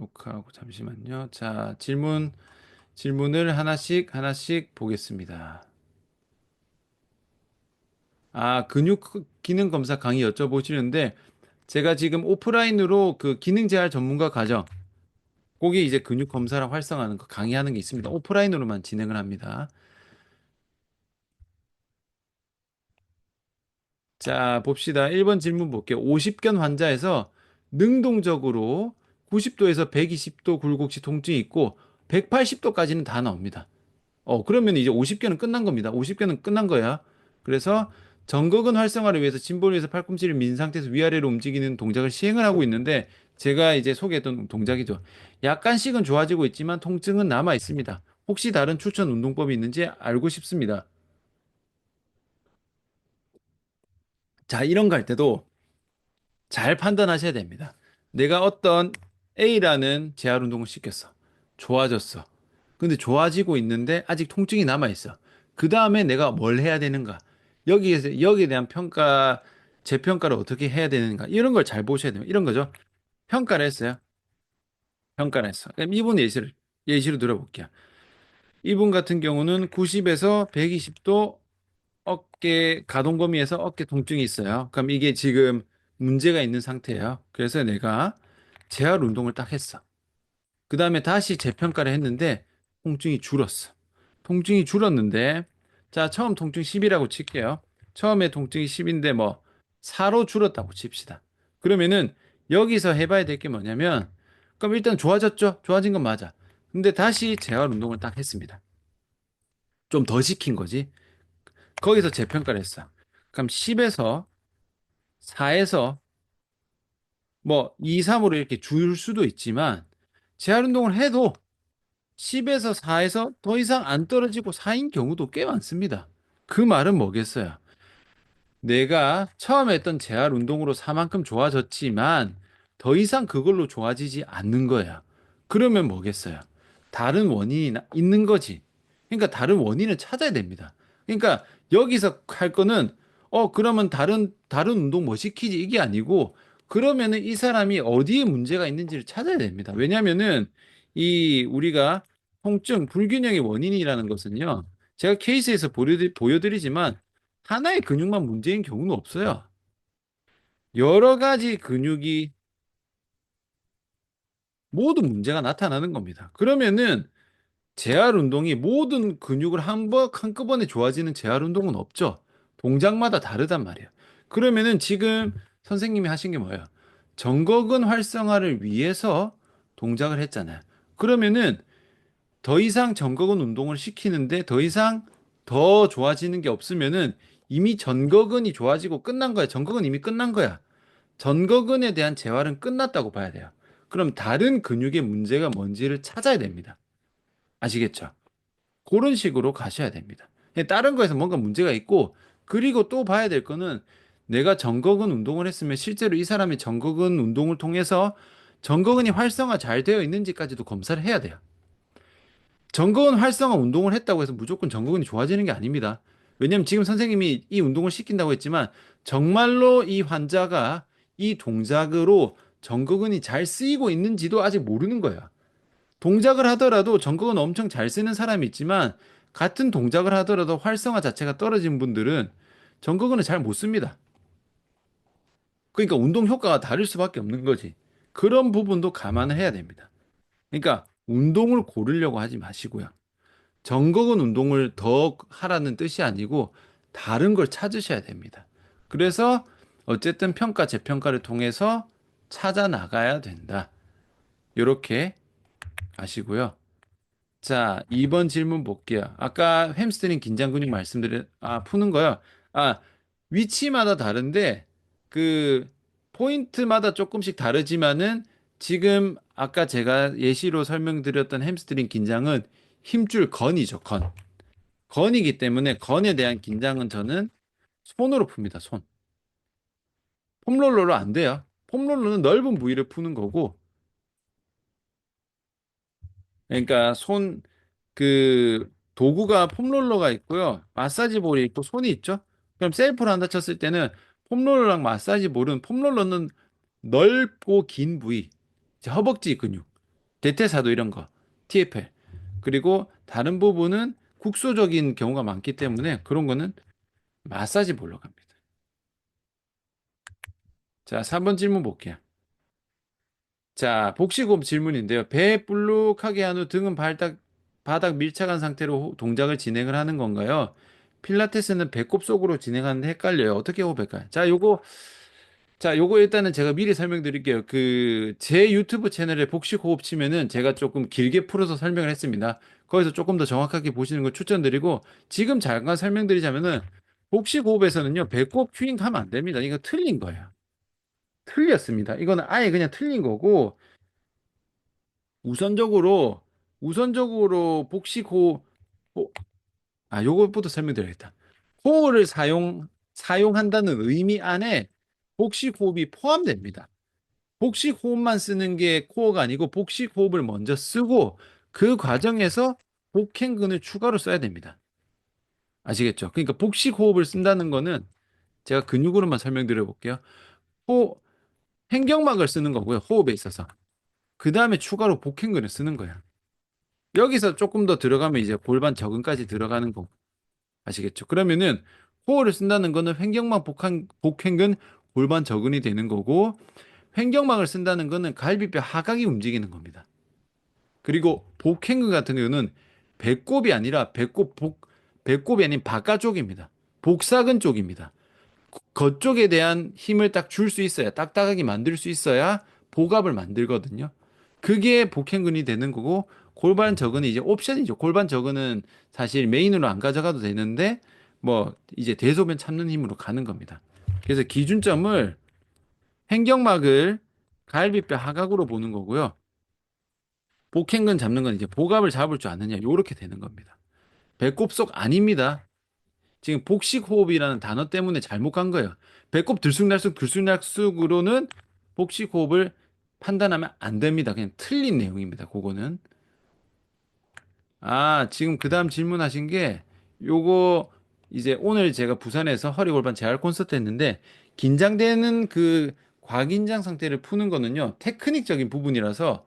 녹화하고 잠시만요. 자, 질문을 하나씩 하나씩 보겠습니다. 근육 기능 검사 강의 여쭤보시는데 제가 지금 오프라인으로 그 기능 재활 전문가 과정, 거기 이제 근육 검사랑 활성화하는 거 강의하는 게 있습니다. 오프라인으로만 진행을 합니다. 자, 봅시다. 1번 질문 볼게요. 50견 환자에서 능동적으로 90도에서 120도 굴곡시 통증이 있고 180도까지는 다 나옵니다. 그러면 이제 50개는 끝난 겁니다. 50개는 끝난 거야. 그래서 정거근 활성화를 위해서 짐볼을 위해서 팔꿈치를 민 상태에서 위아래로 움직이는 동작을 시행을 하고 있는데 제가 이제 소개했던 동작이죠. 약간씩은 좋아지고 있지만 통증은 남아 있습니다. 혹시 다른 추천 운동법이 있는지 알고 싶습니다. 자, 이런 거 할 때도 잘 판단하셔야 됩니다. 내가 어떤 A라는 재활 운동을 시켰어. 좋아졌어. 근데 좋아지고 있는데 아직 통증이 남아 있어. 그 다음에 내가 뭘 해야 되는가? 여기에 대한 재평가를 어떻게 해야 되는가? 이런 걸 잘 보셔야 돼요. 이런 거죠. 평가를 했어요. 평가를 했어. 그럼 이분 예시로 들어볼게요. 이분 같은 경우는 90에서 120도 어깨 가동 범위에서 어깨 통증이 있어요. 그럼 이게 지금 문제가 있는 상태예요. 그래서 내가 재활 운동을 딱 했어. 그 다음에 다시 재평가를 했는데 통증이 줄었어. 통증이 줄었는데 자, 처음 통증 10이라고 칠게요. 처음에 통증이 10인데 뭐 4로 줄었다고 칩시다. 그러면은 여기서 해봐야 될 게 뭐냐면 그럼 일단 좋아졌죠? 좋아진 건 맞아. 근데 다시 재활 운동을 딱 했습니다. 좀 더 시킨 거지. 거기서 재평가를 했어. 그럼 10에서 4에서 뭐 2, 3으로 이렇게 줄 수도 있지만 재활 운동을 해도 10에서 4에서 더 이상 안 떨어지고 4인 경우도 꽤 많습니다. 그 말은 뭐겠어요? 내가 처음에 했던 재활 운동으로 4만큼 좋아졌지만 더 이상 그걸로 좋아지지 않는 거야. 그러면 뭐겠어요? 다른 원인이 있는 거지. 그러니까 다른 원인을 찾아야 됩니다. 그러니까 여기서 할 거는 그러면 다른 운동 뭐 시키지 이게 아니고 그러면은 이 사람이 어디에 문제가 있는지를 찾아야 됩니다. 왜냐면은 이 우리가 통증 불균형의 원인이라는 것은요. 제가 케이스에서 보여드리지만 하나의 근육만 문제인 경우는 없어요. 여러 가지 근육이 모두 문제가 나타나는 겁니다. 그러면은 재활 운동이 모든 근육을 한꺼번에 좋아지는 재활 운동은 없죠. 동작마다 다르단 말이에요. 그러면은 지금 선생님이 하신 게 뭐예요? 정거근 활성화를 위해서 동작을 했잖아요. 그러면은 더 이상 전거근 운동을 시키는데 더 이상 더 좋아지는 게 없으면은 이미 전거근이 좋아지고 끝난 거야. 전거근 이미 끝난 거야. 전거근에 대한 재활은 끝났다고 봐야 돼요. 그럼 다른 근육의 문제가 뭔지를 찾아야 됩니다. 아시겠죠? 그런 식으로 가셔야 됩니다. 다른 거에서 뭔가 문제가 있고, 그리고 또 봐야 될 거는 내가 전거근 운동을 했으면 실제로 이 사람이 전거근 운동을 통해서 전거근이 활성화 잘 되어 있는지까지도 검사를 해야 돼요. 전거근 활성화 운동을 했다고 해서 무조건 전거근이 좋아지는 게 아닙니다. 왜냐면 지금 선생님이 이 운동을 시킨다고 했지만 정말로 이 환자가 이 동작으로 전거근이 잘 쓰이고 있는지도 아직 모르는 거야. 동작을 하더라도 전거근 엄청 잘 쓰는 사람이 있지만 같은 동작을 하더라도 활성화 자체가 떨어진 분들은 전거근을 잘 못 씁니다. 그러니까 운동 효과가 다를 수밖에 없는 거지. 그런 부분도 감안을 해야 됩니다. 그러니까 운동을 고르려고 하지 마시고요. 정적은 운동을 더 하라는 뜻이 아니고 다른 걸 찾으셔야 됩니다. 그래서 어쨌든 평가, 재평가를 통해서 찾아 나가야 된다. 이렇게 아시고요. 자, 2번 질문 볼게요. 아까 햄스트링 긴장 근육 푸는 거요. 아, 위치마다 다른데 그 포인트마다 조금씩 다르지만은 지금 아까 제가 예시로 설명드렸던 햄스트링 긴장은 힘줄 건이죠, 건. 건이기 때문에 건에 대한 긴장은 저는 손으로 풉니다. 손. 폼롤러로 안 돼요. 폼롤러는 넓은 부위를 푸는 거고, 그러니까 그 도구가 폼롤러가 있고요. 마사지 볼이 있고 손이 있죠. 그럼 셀프로 한다 쳤을 때는 폼롤러랑 마사지 볼은 폼롤러는 넓고 긴 부위, 이제 허벅지 근육. 대퇴사도 이런 거, TFL. 그리고 다른 부분은 국소적인 경우가 많기 때문에 그런 거는 마사지 볼러 갑니다. 자, 3번 질문 볼게요. 자, 복식호흡 질문인데요. 배 불룩하게 한 후 등은 바닥 밀착한 상태로 동작을 진행을 하는 건가요? 필라테스는 배꼽 속으로 진행하는데 헷갈려요. 어떻게 호흡할까요? 자, 요거 일단은 제가 미리 설명드릴게요. 제 유튜브 채널에 복식호흡 치면은 제가 조금 길게 풀어서 설명을 했습니다. 거기서 조금 더 정확하게 보시는 걸 추천드리고, 지금 잠깐 설명드리자면은, 복식호흡에서는요, 배꼽 튜닝 하면 안 됩니다. 이거 틀린 거예요. 틀렸습니다. 이거는 아예 그냥 틀린 거고, 우선적으로 우선적으로 복식호흡 호- 요것부터 설명드려야겠다. 호흡을 사용한다는 의미 안에 복식호흡이 포함됩니다. 복식호흡만 쓰는 게 코어가 아니고 복식호흡을 먼저 쓰고 그 과정에서 복행근을 추가로 써야 됩니다. 아시겠죠? 그러니까 복식호흡을 쓴다는 거는 제가 근육으로만 설명드려 볼게요. 호 횡격막을 쓰는 거고요. 호흡에 있어서. 그 다음에 추가로 복행근을 쓰는 거예요. 여기서 조금 더 들어가면 이제 골반 적응까지 들어가는 거 아시겠죠? 그러면은 호흡을 쓴다는 거는 복행근 골반 적응이 되는 거고 횡격막을 쓴다는 거는 갈비뼈 하각이 움직이는 겁니다. 그리고 복행근 같은 경우는 배꼽이 아니라 배꼽이 아닌 바깥쪽입니다. 복사근 쪽입니다. 그쪽에 대한 힘을 딱 줄 수 있어야 딱딱하게 만들 수 있어야 복압을 만들거든요. 그게 복행근이 되는 거고 골반 저근은 이제 옵션이죠. 골반 저근은 사실 메인으로 안 가져가도 되는데 뭐 이제 대소변 참는 힘으로 가는 겁니다. 그래서 기준점을 횡격막을 갈비뼈 하각으로 보는 거고요. 복행근 잡는 건 이제 복압을 잡을 줄 아느냐 요렇게 되는 겁니다. 배꼽 속 아닙니다. 지금 복식 호흡이라는 단어 때문에 잘못 간 거예요. 배꼽 들쑥날쑥으로는 복식 호흡을 판단하면 안 됩니다. 그냥 틀린 내용입니다. 그거는. 지금 그 다음 질문하신 게 요거 이제 오늘 제가 부산에서 허리골반 재활 콘서트 했는데 긴장되는 과긴장 상태를 푸는 거는요. 테크닉적인 부분이라서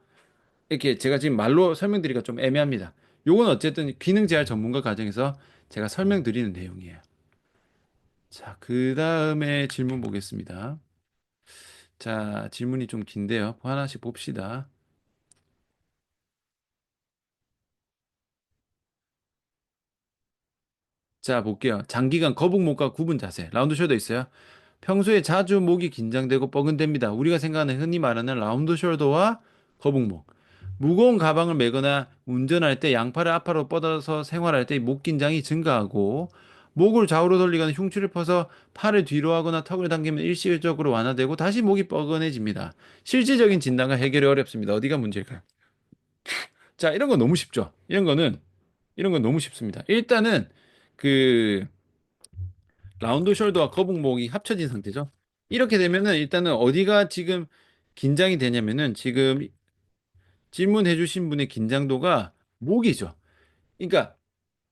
이렇게 제가 지금 말로 설명드리기가 좀 애매합니다. 요건 어쨌든 기능 재활 전문가 과정에서 제가 설명드리는 내용이에요. 자, 그 다음에 질문 보겠습니다. 자, 질문이 좀 긴데요. 하나씩 봅시다. 자, 볼게요. 장기간 거북목과 굽은 자세. 라운드 숄더 있어요. 평소에 자주 목이 긴장되고 뻐근됩니다. 우리가 생각하는 흔히 말하는 라운드 숄더와 거북목. 무거운 가방을 메거나 운전할 때 양팔을 앞으로 뻗어서 생활할 때 목 긴장이 증가하고 목을 좌우로 돌리거나 흉추를 퍼서 팔을 뒤로 하거나 턱을 당기면 일시적으로 완화되고 다시 목이 뻐근해집니다. 실질적인 진단과 해결이 어렵습니다. 어디가 문제일까요? 자, 이런 거 너무 쉽죠? 이런 건 너무 쉽습니다. 일단은 그 라운드 숄더와 거북목이 합쳐진 상태죠. 이렇게 되면은 일단은 어디가 지금 긴장이 되냐면은 지금 질문해 주신 분의 긴장도가 목이죠. 그러니까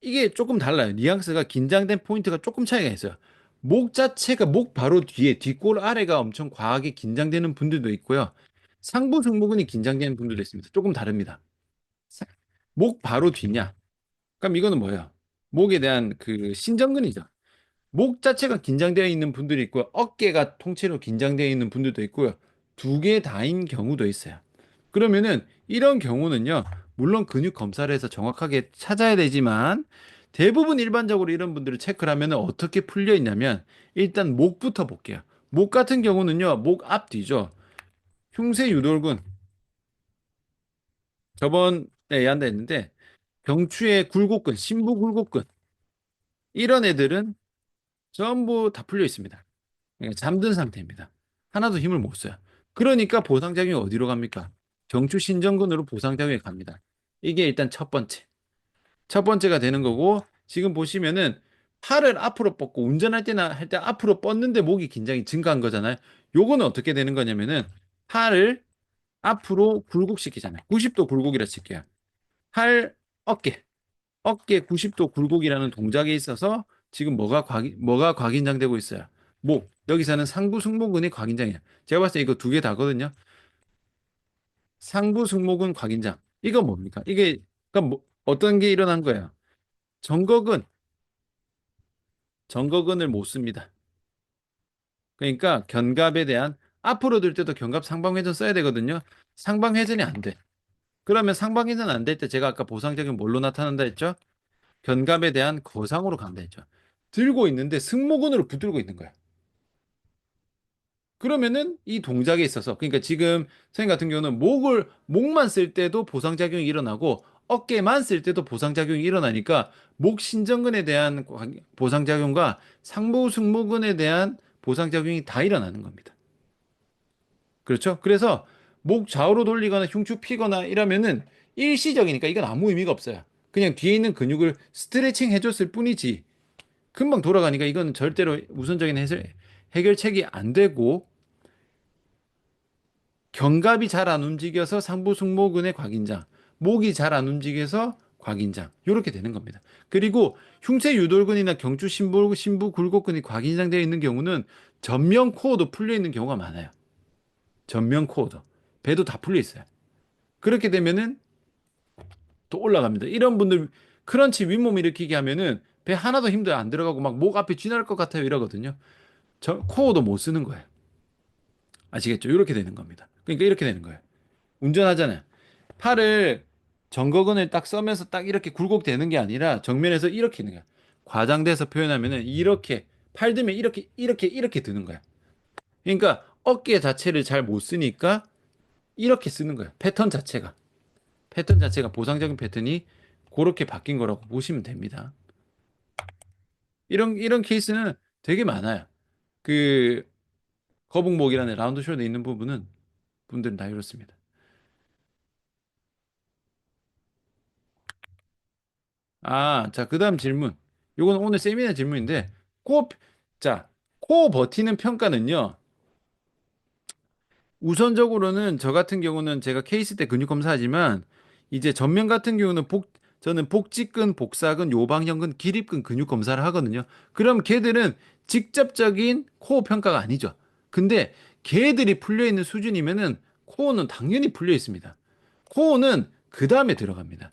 이게 조금 달라요. 뉘앙스가 긴장된 포인트가 조금 차이가 있어요. 목 자체가 목 바로 뒤에 뒷골 아래가 엄청 과하게 긴장되는 분들도 있고요. 상부 승모근이 긴장되는 분들도 있습니다. 조금 다릅니다. 사- 목 바로 뒤냐? 그럼 이거는 뭐예요? 목에 대한 신전근이죠. 목 자체가 긴장되어 있는 분들이 있고요. 어깨가 통째로 긴장되어 있는 분들도 있고요. 두 개 다인 경우도 있어요. 그러면은 이런 경우는요. 물론 근육 검사를 해서 정확하게 찾아야 되지만 대부분 일반적으로 이런 분들을 체크를 하면은 어떻게 풀려 있냐면 일단 목부터 볼게요. 목 같은 경우는요. 목 앞뒤죠. 흉쇄 유돌근 저번에 얘기한다 했는데 경추의 굴곡근, 심부 굴곡근 이런 애들은 전부 다 풀려 있습니다. 그러니까 잠든 상태입니다. 하나도 힘을 못 써요. 그러니까 보상작용이 어디로 갑니까? 경추 신전근으로 보상작용이 갑니다. 이게 일단 첫 번째. 첫 번째가 되는 거고, 지금 보시면은 팔을 앞으로 뻗고 운전할 때나 할 때 앞으로 뻗는데 목이 긴장이 증가한 거잖아요. 요거는 어떻게 되는 거냐면은 팔을 앞으로 굴곡시키잖아요. 90도 굴곡이라 칠게요. 팔, 어깨. 어깨 90도 굴곡이라는 동작에 있어서 지금 뭐가 과긴장되고 있어요. 목. 여기서는 상부 승모근이 과긴장이에요. 제가 봤을 때 이거 두 개 다거든요. 상부 승모근 곽인장. 이거 뭡니까? 이게 그러니까 뭐, 어떤 게 일어난 거예요? 정거근, 정거근을 못 씁니다. 그러니까 견갑에 대한 앞으로 들 때도 견갑 상방회전 써야 되거든요. 상방회전이 안 돼. 그러면 상방회전 안 될 때 제가 아까 보상작용 뭘로 나타난다 했죠? 견갑에 대한 거상으로 간다 했죠. 들고 있는데 승모근으로 붙들고 있는 거야. 그러면은 이 동작에 있어서 그러니까 지금 선생님 같은 경우는 목만 쓸 때도 보상작용이 일어나고 어깨만 쓸 때도 보상작용이 일어나니까 목 신전근에 대한 보상작용과 상부 승모근에 대한 보상작용이 다 일어나는 겁니다. 그렇죠? 그래서 목 좌우로 돌리거나 흉추 피거나 이러면은 일시적이니까 이건 아무 의미가 없어요. 그냥 뒤에 있는 근육을 스트레칭 해줬을 뿐이지 금방 돌아가니까 이건 절대로 우선적인 해결책이 안 되고 견갑이 잘 안 움직여서 상부 승모근의 곽인장, 목이 잘 안 움직여서 곽인장 이렇게 되는 겁니다. 그리고 흉쇄 유돌근이나 경추 신부 굴곡근이 곽인장되어 있는 경우는 전면 코어도 풀려 있는 경우가 많아요. 전면 코어도 배도 다 풀려 있어요. 그렇게 되면은 또 올라갑니다. 이런 분들 크런치 윗몸 일으키기 하면은 배 하나도 힘도 안 들어가고 막 목 앞에 쥐날 것 같아요 이러거든요. 저 코어도 못 쓰는 거예요. 아시겠죠? 이렇게 되는 겁니다. 그러니까 이렇게 되는 거예요. 운전하잖아요. 팔을 정거근을 딱 써면서 딱 이렇게 굴곡대는 게 아니라 정면에서 이렇게 있는 거야. 과장돼서 표현하면은 이렇게 팔 들면 이렇게 드는 거야. 그러니까 어깨 자체를 잘 못 쓰니까 이렇게 쓰는 거야. 패턴 자체가 보상적인 패턴이 그렇게 바뀐 거라고 보시면 됩니다. 이런 케이스는 되게 많아요. 그 거북목이라는 라운드 숄더 있는 부분은 분들은 다 이렇습니다. 아, 자, 그다음 질문. 요건 오늘 세미나 질문인데, 코, 자, 코 버티는 평가는요, 우선적으로는 저 같은 경우는 제가 케이스 때 근육 검사하지만, 이제 전면 같은 경우는 저는 복직근, 복사근, 요방형근, 기립근 근육 검사를 하거든요. 그럼 걔들은 직접적인 코어 평가가 아니죠. 근데 걔들이 풀려있는 수준이면은 코어는 당연히 풀려 있습니다. 코어는 그 다음에 들어갑니다.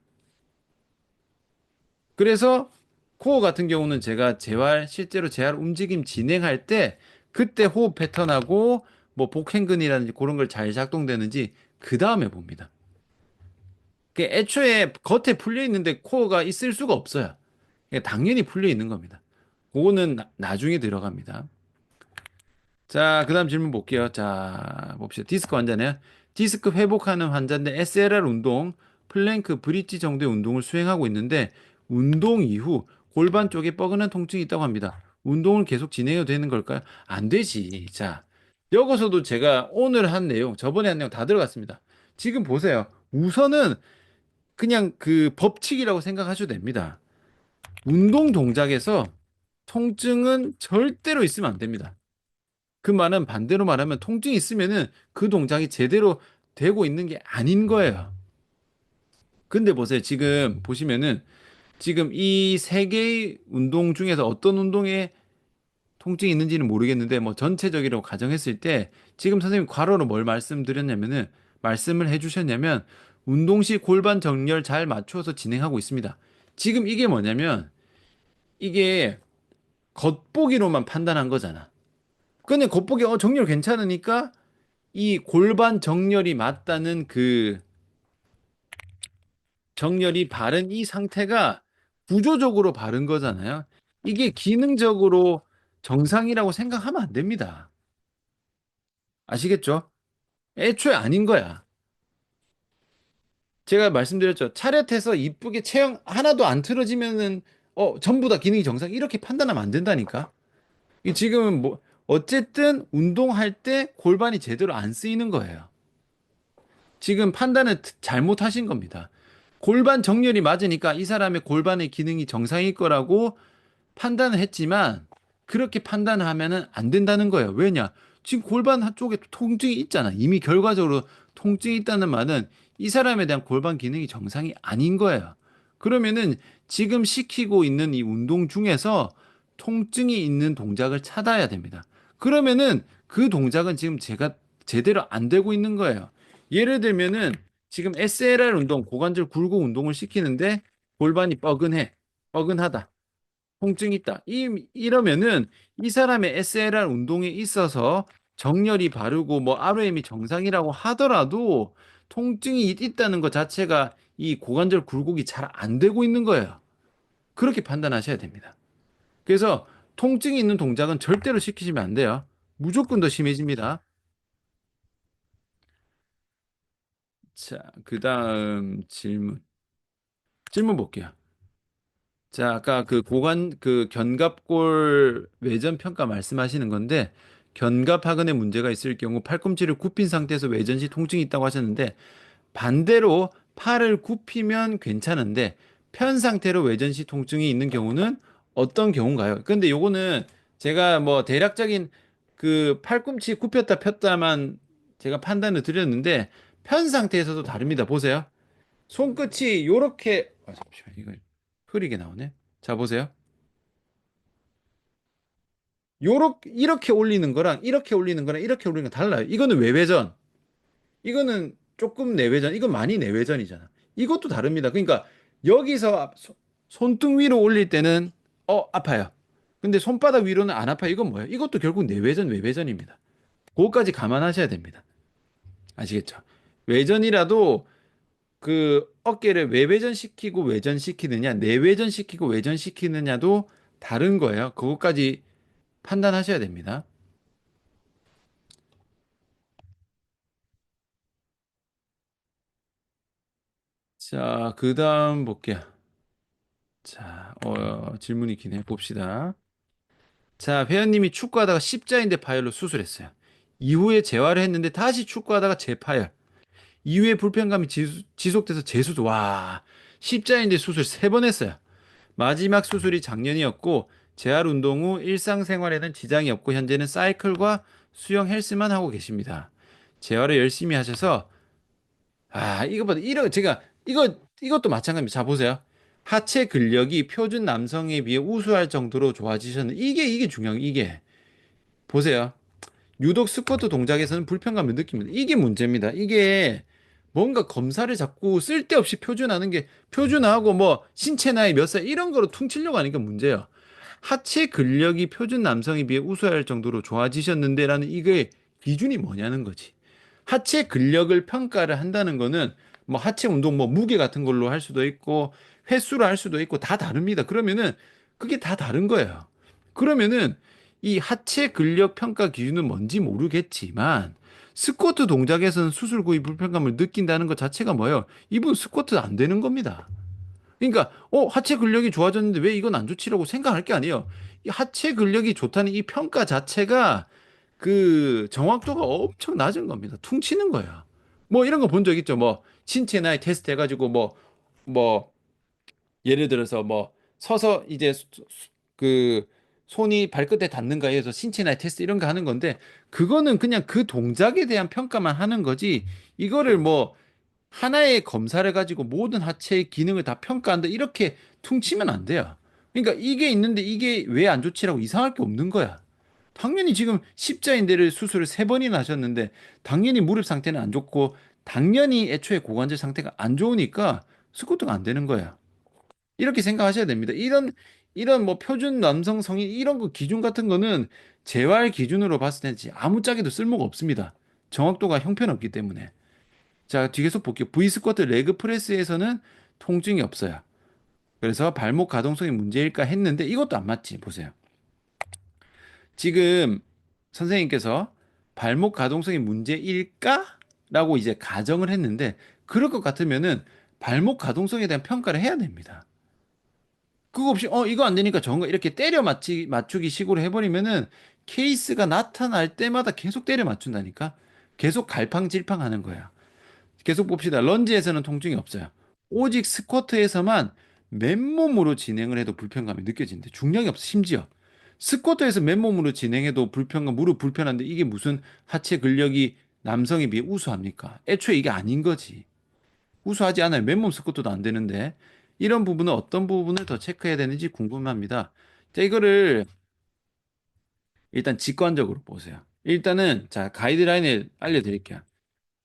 그래서 코어 같은 경우는 제가 실제로 재활 움직임 진행할 때 그때 호흡 패턴하고 뭐 복행근이라든지 그런 걸 잘 작동되는지 그 다음에 봅니다. 애초에 겉에 풀려 있는데 코어가 있을 수가 없어요. 당연히 풀려 있는 겁니다. 그거는 나중에 들어갑니다. 자, 그 다음 질문 볼게요. 자, 봅시다. 디스크 환자네요. 디스크 회복하는 환자인데 SLR 운동, 플랭크, 브릿지 정도의 운동을 수행하고 있는데 운동 이후 골반 쪽에 뻐근한 통증이 있다고 합니다. 운동을 계속 진행해도 되는 걸까요? 안 되지. 자, 여기서도 제가 오늘 한 내용, 저번에 한 내용 다 들어갔습니다. 지금 보세요. 우선은 그냥 그 법칙이라고 생각하셔도 됩니다. 운동 동작에서 통증은 절대로 있으면 안 됩니다. 그 말은 반대로 말하면 통증이 있으면은 그 동작이 제대로 되고 있는 게 아닌 거예요. 근데 보세요. 지금 보시면은 지금 이 세 개의 운동 중에서 어떤 운동에 통증이 있는지는 모르겠는데 뭐 전체적이라고 가정했을 때 지금 선생님 괄호로 뭘 말씀드렸냐면은 말씀을 해주셨냐면 운동 시 골반 정렬 잘 맞추어서 진행하고 있습니다. 지금 이게 뭐냐면 이게 겉보기로만 판단한 거잖아. 근데 겉보기 정렬 괜찮으니까 이 골반 정렬이 맞다는 그 정렬이 바른 이 상태가 구조적으로 바른 거잖아요. 이게 기능적으로 정상이라고 생각하면 안 됩니다. 아시겠죠? 애초에 아닌 거야. 제가 말씀드렸죠. 차렷해서 이쁘게 체형 하나도 안 틀어지면은 전부 다 기능이 정상 이렇게 판단하면 안 된다니까. 이 지금은 뭐 어쨌든 운동할 때 골반이 제대로 안 쓰이는 거예요. 지금 판단을 잘못하신 겁니다. 골반 정렬이 맞으니까 이 사람의 골반의 기능이 정상일 거라고 판단을 했지만 그렇게 판단을 하면은 안 된다는 거예요. 왜냐? 지금 골반 한쪽에 통증이 있잖아. 이미 결과적으로 통증이 있다는 말은 이 사람에 대한 골반 기능이 정상이 아닌 거예요. 그러면은 지금 시키고 있는 이 운동 중에서 통증이 있는 동작을 찾아야 됩니다. 그러면은 그 동작은 지금 제가 제대로 안 되고 있는 거예요. 예를 들면은 지금 SLR 운동, 고관절 굴곡 운동을 시키는데 골반이 뻐근해. 뻐근하다. 통증이 있다. 이러면은 이 사람의 SLR 운동에 있어서 정렬이 바르고 뭐 ROM이 정상이라고 하더라도 통증이 있다는 것 자체가 이 고관절 굴곡이 잘 안 되고 있는 거예요. 그렇게 판단하셔야 됩니다. 그래서 통증이 있는 동작은 절대로 시키시면 안 돼요. 무조건 더 심해집니다. 자, 그 다음 질문 볼게요. 자, 아까 그 견갑골 외전 평가 말씀하시는 건데, 견갑하근에 문제가 있을 경우 팔꿈치를 굽힌 상태에서 외전 시 통증이 있다고 하셨는데, 반대로 팔을 굽히면 괜찮은데, 편 상태로 외전 시 통증이 있는 경우는 어떤 경우인가요? 근데 요거는 제가 뭐 대략적인 그 팔꿈치 굽혔다 폈다만 제가 판단을 드렸는데, 편 상태에서도 다릅니다. 보세요. 손끝이 요렇게 잠시만 이거 흐리게 나오네. 자 보세요. 요렇게 이렇게 올리는 거랑 이렇게 올리는 거랑 이렇게 올리는 거 달라요. 이거는 외회전, 이거는 조금 내외전, 이건 많이 내외전이잖아. 이것도 다릅니다. 그러니까 여기서 손등 위로 올릴 때는 아파요. 근데 손바닥 위로는 안 아파요. 이건 뭐예요? 이것도 결국 내외전, 외회전입니다. 그거까지 감안하셔야 됩니다. 아시겠죠? 외전이라도 그 어깨를 외회전 시키고 외전 시키느냐, 내외전 시키고 외전 시키느냐도 다른 거예요. 그것까지 판단하셔야 됩니다. 자, 그 다음 볼게요. 자, 질문이 기네. 봅시다. 자, 회원님이 축구하다가 십자인대 파열로 수술했어요. 이후에 재활을 했는데 다시 축구하다가 재파열. 이후에 불편감이 지속돼서 재수도, 와, 십자인대 수술 세 번 했어요. 마지막 수술이 작년이었고 재활 운동 후 일상생활에는 지장이 없고 현재는 사이클과 수영 헬스만 하고 계십니다. 재활을 열심히 하셔서 이거보다 제가 이것도 마찬가지입니다. 자 보세요. 하체 근력이 표준 남성에 비해 우수할 정도로 좋아지셨는 이게 중요한 이게 보세요. 유독 스쿼트 동작에서는 불편감을 느낍니다. 이게 문제입니다. 이게 뭔가 검사를 자꾸 쓸데없이 표준하는 게 표준화하고 뭐 신체 나이 몇 살 이런 거로 퉁치려고 하니까 문제예요. 하체 근력이 표준 남성에 비해 우수할 정도로 좋아지셨는데라는 이게 기준이 뭐냐는 거지. 하체 근력을 평가를 한다는 거는 뭐 하체 운동 뭐 무게 같은 걸로 할 수도 있고 횟수로 할 수도 있고 다 다릅니다. 그러면은 그게 다 다른 거예요. 그러면은 이 하체 근력 평가 기준은 뭔지 모르겠지만 스쿼트 동작에서는 수술 부위 불편감을 느낀다는 것 자체가 뭐예요? 이분 스쿼트 안 되는 겁니다. 그러니까 하체 근력이 좋아졌는데 왜 이건 안 좋지라고 생각할 게 아니에요. 이 하체 근력이 좋다는 이 평가 자체가 그 정확도가 엄청 낮은 겁니다. 퉁치는 거예요. 뭐 이런 거 본 적 있죠? 뭐 신체 나이 테스트 해가지고 뭐 예를 들어서 뭐 서서 이제 그 손이 발끝에 닿는가에 해서 신체 나이 테스트 이런 거 하는 건데 그거는 그냥 그 동작에 대한 평가만 하는 거지 이거를 뭐 하나의 검사를 가지고 모든 하체의 기능을 다 평가한다 이렇게 퉁치면 안 돼요. 그러니까 이게 있는데 이게 왜 안 좋지라고 이상할 게 없는 거야. 당연히 지금 십자인대를 수술을 세 번이나 하셨는데 당연히 무릎 상태는 안 좋고 당연히 애초에 고관절 상태가 안 좋으니까 스쿼트가 안 되는 거야. 이렇게 생각하셔야 됩니다. 이런 뭐 표준 남성 성인 이런 거 기준 같은 거는 재활 기준으로 봤을 때는 아무짝에도 쓸모가 없습니다. 정확도가 형편없기 때문에. 자, 뒤에서 볼게요. V 스쿼트 레그 프레스에서는 통증이 없어요. 그래서 발목 가동성이 문제일까 했는데 이것도 안 맞지. 보세요. 지금 선생님께서 발목 가동성이 문제일까? 라고 이제 가정을 했는데 그럴 것 같으면은 발목 가동성에 대한 평가를 해야 됩니다. 그거 없이 이거 안 되니까 저거 이렇게 맞추기 식으로 해버리면은 케이스가 나타날 때마다 계속 때려 맞춘다니까. 계속 갈팡질팡 하는 거야. 계속 봅시다. 런지에서는 통증이 없어요. 오직 스쿼트에서만 맨몸으로 진행을 해도 불편감이 느껴지는데 중량이 없어. 심지어 스쿼트에서 맨몸으로 진행해도 불편감, 무릎 불편한데 이게 무슨 하체 근력이 남성에 비해 우수합니까? 애초에 이게 아닌 거지. 우수하지 않아요. 맨몸 스쿼트도 안 되는데 이런 부분은 어떤 부분을 더 체크해야 되는지 궁금합니다. 자, 이거를 일단 직관적으로 보세요. 일단은 자 가이드라인을 알려드릴게요.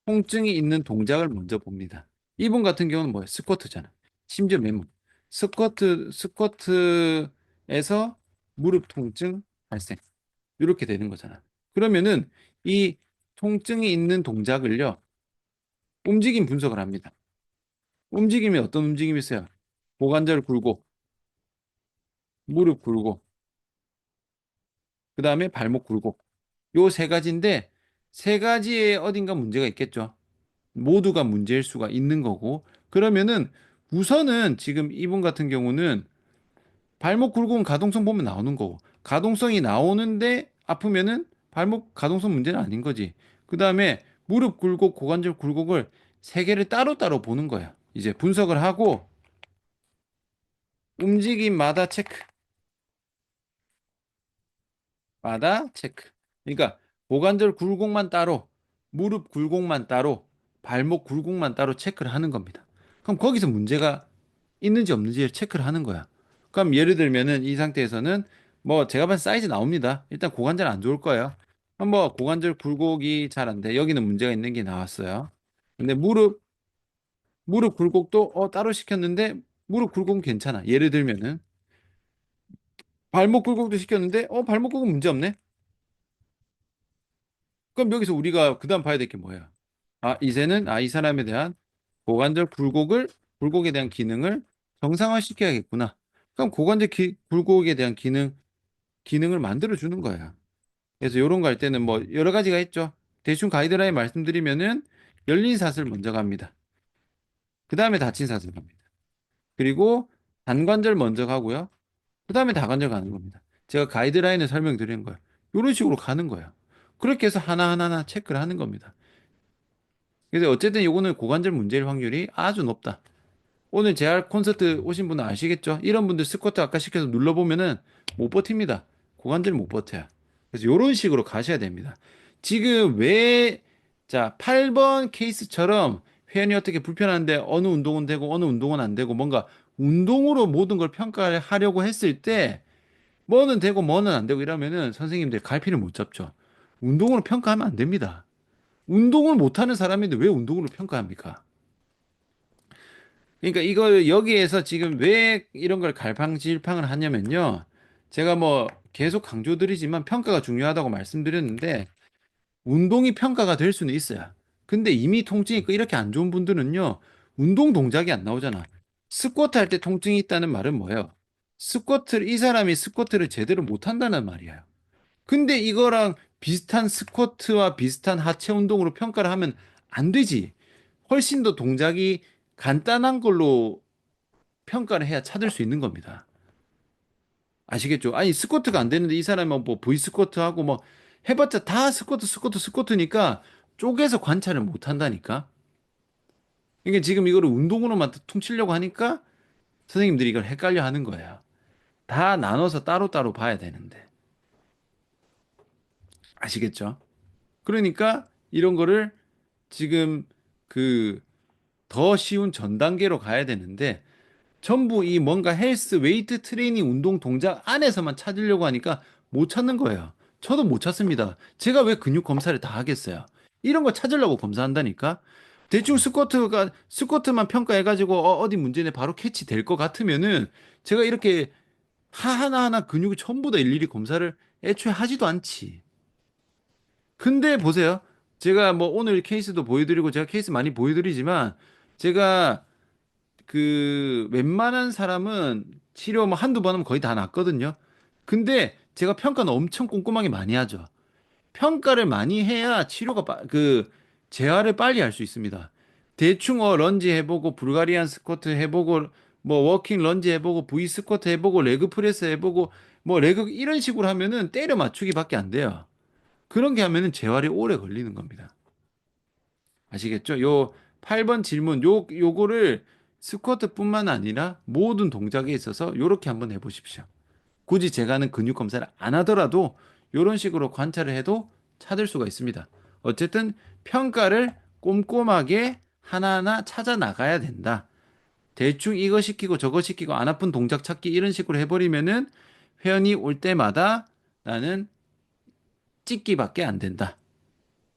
통증이 있는 동작을 먼저 봅니다. 이분 같은 경우는 뭐예요? 스쿼트잖아. 심지어 맨몸. 스쿼트에서 무릎 통증 발생. 이렇게 되는 거잖아. 그러면은 이 통증이 있는 동작을요, 움직임 분석을 합니다. 움직임이 어떤 움직임이 있어요? 고관절 굴곡, 무릎 굴곡, 그 다음에 발목 굴곡. 요 세 가지인데, 세 가지에 어딘가 문제가 있겠죠. 모두가 문제일 수가 있는 거고. 그러면은 우선은 지금 이분 같은 경우는 발목 굴곡은 가동성 보면 나오는 거고, 가동성이 나오는데 아프면은 발목 가동성 문제는 아닌 거지. 그 다음에 무릎 굴곡, 고관절 굴곡을 세 개를 따로따로 보는 거야. 이제 분석을 하고 움직임마다 체크. 마다 체크. 그러니까 고관절 굴곡만 따로, 무릎 굴곡만 따로, 발목 굴곡만 따로 체크를 하는 겁니다. 그럼 거기서 문제가 있는지 없는지를 체크를 하는 거야. 그럼 예를 들면은 이 상태에서는 뭐 제가 봤을 때 사이즈 나옵니다. 일단 고관절 안 좋을 거예요. 그럼 뭐 고관절 굴곡이 잘 안 돼. 여기는 문제가 있는 게 나왔어요. 근데 무릎 굴곡도 따로 시켰는데 무릎 굴곡은 괜찮아. 예를 들면은 발목 굴곡도 시켰는데 발목 굴곡 문제 없네. 그럼 여기서 우리가 그다음 봐야 될 게 뭐예요? 이제는 이 사람에 대한 고관절 굴곡에 대한 기능을 정상화시켜야겠구나. 그럼 굴곡에 대한 기능을 만들어 주는 거야. 그래서 요런 거 할 때는 뭐 여러 가지가 있죠. 대충 가이드라인 말씀드리면은 열린 사슬 먼저 갑니다. 그 다음에 닫힌 사슬 갑니다. 그리고 단관절 먼저 가고요. 그 다음에 다관절 가는 겁니다. 제가 가이드라인을 설명드리는 거예요. 이런 식으로 가는 거예요. 그렇게 해서 하나하나 체크를 하는 겁니다. 그래서 어쨌든 이거는 고관절 문제일 확률이 아주 높다. 오늘 재활 콘서트 오신 분은 아시겠죠? 이런 분들 스쿼트 아까 시켜서 눌러보면은 못 버팁니다. 고관절 못 버텨요. 그래서 이런 식으로 가셔야 됩니다. 지금 자, 8번 케이스처럼 회원이 어떻게 불편한데 어느 운동은 되고 어느 운동은 안 되고 뭔가 운동으로 모든 걸 평가를 하려고 했을 때 뭐는 되고 뭐는 안 되고 이러면은 선생님들 갈피를 못 잡죠. 운동으로 평가하면 안 됩니다. 운동을 못하는 사람인데 왜 운동으로 평가합니까? 그러니까 이걸 여기에서 지금 왜 이런 걸 갈팡질팡을 하냐면요. 제가 뭐 계속 강조드리지만 평가가 중요하다고 말씀드렸는데 운동이 평가가 될 수는 있어요. 근데 이미 통증이 있고 이렇게 안 좋은 분들은요. 운동 동작이 안 나오잖아. 스쿼트 할 때 통증이 있다는 말은 뭐예요? 이 사람이 스쿼트를 제대로 못 한다는 말이에요. 근데 이거랑 비슷한 스쿼트와 비슷한 하체 운동으로 평가를 하면 안 되지. 훨씬 더 동작이 간단한 걸로 평가를 해야 찾을 수 있는 겁니다. 아시겠죠? 아니, 스쿼트가 안 되는데 이 사람은 뭐 V 스쿼트 하고 뭐 해봤자 다 스쿼트니까 쪼개서 관찰을 못 한다니까? 이게 지금 이거를 운동으로만 퉁치려고 하니까 선생님들이 이걸 헷갈려 하는 거예요. 다 나눠서 따로따로 봐야 되는데. 아시겠죠? 그러니까 이런 거를 지금 그 더 쉬운 전 단계로 가야 되는데 전부 이 뭔가 헬스, 웨이트 트레이닝 운동 동작 안에서만 찾으려고 하니까 못 찾는 거예요. 저도 못 찾습니다. 제가 왜 근육 검사를 다 하겠어요? 이런 거 찾으려고 검사한다니까? 대충 스쿼트만 평가해가지고 디 문제네 바로 캐치될 것 같으면은 제가 이렇게 하나하나 근육을 전부 다 일일이 검사를 애초에 하지도 않지. 근데 보세요. 제가 뭐 오늘 케이스도 보여드리고 제가 케이스 많이 보여드리지만 제가 웬만한 사람은 치료 뭐 한두 번 하면 거의 다 낫거든요. 근데 제가 평가는 엄청 꼼꼼하게 많이 하죠. 평가를 많이 해야 재활을 빨리 할 수 있습니다. 대충 런지 해보고 불가리안 스쿼트 해보고 뭐 워킹 런지 해보고 V 스쿼트 해보고 레그 프레스 해보고 뭐 레그 이런 식으로 하면은 때려 맞추기밖에 안 돼요. 그런 게 하면은 재활이 오래 걸리는 겁니다. 아시겠죠? 요 8번 질문 요거를 스쿼트뿐만 아니라 모든 동작에 있어서 요렇게 한번 해보십시오. 굳이 제가 하는 근육 검사를 안 하더라도 요런 식으로 관찰을 해도 찾을 수가 있습니다. 어쨌든 평가를 꼼꼼하게 하나하나 찾아 나가야 된다. 대충 이거 시키고 저거 시키고 안 아픈 동작 찾기 이런 식으로 해버리면은 회원이 올 때마다 나는 찍기밖에 안 된다.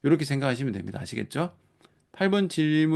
이렇게 생각하시면 됩니다. 아시겠죠? 8번 질문이